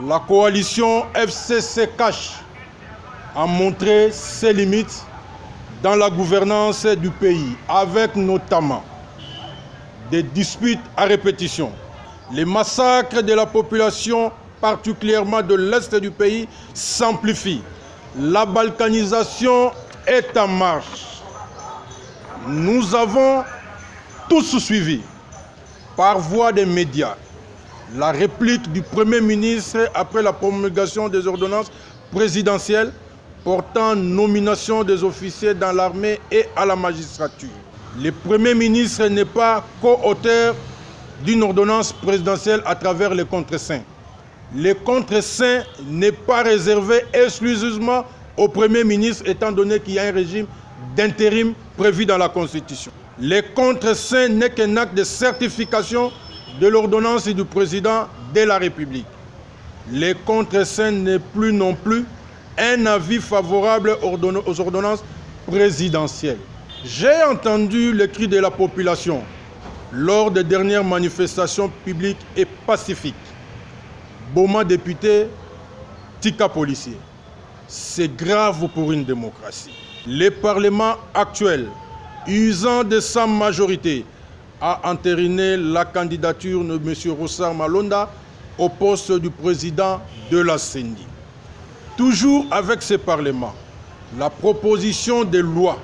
La coalition FCC Cash a montré ses limites dans la gouvernance du pays, avec notamment des disputes à répétition, les massacres de la population, particulièrement de l'Est du pays, s'amplifient. La balkanisation est en marche. Nous avons tous suivi, par voie des médias, la réplique du Premier ministre après la promulgation des ordonnances présidentielles portant nomination des officiers dans l'armée et à la magistrature. Le Premier ministre n'est pas co-auteur d'une ordonnance présidentielle à travers les contre-seins. Le contre-seing n'est pas réservé exclusivement au Premier ministre, étant donné qu'il y a un régime d'intérim prévu dans la Constitution. Le contre-seing n'est qu'un acte de certification de l'ordonnance du président de la République. Le contre-seing n'est plus non plus un avis favorable aux ordonnances présidentielles. J'ai entendu le cri de la population lors des dernières manifestations publiques et pacifiques. Boma député, Tika policier. C'est grave pour une démocratie. Le Parlement actuel, usant de sa majorité, a entériné la candidature de M. Rossard Malonda au poste du président de la CENI. Toujours avec ce Parlement, la proposition de loi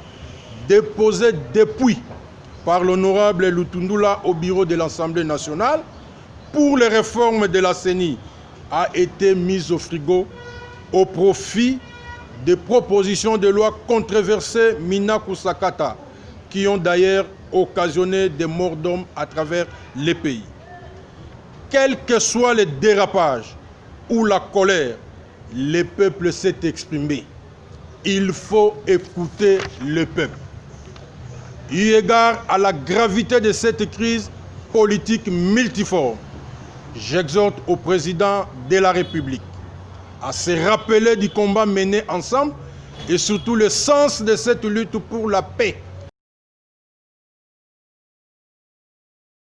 déposée depuis par l'honorable Lutundula au bureau de l'Assemblée nationale pour les réformes de la CENI a été mise au frigo au profit des propositions de loi controversées Mina Kusakata qui ont d'ailleurs occasionné des morts d'hommes à travers les pays. Quel que soit le dérapage ou la colère, le peuple s'est exprimé. Il faut écouter le peuple. Eu égard à la gravité de cette crise politique multiforme, j'exhorte au président de la République à se rappeler du combat mené ensemble et surtout le sens de cette lutte pour la paix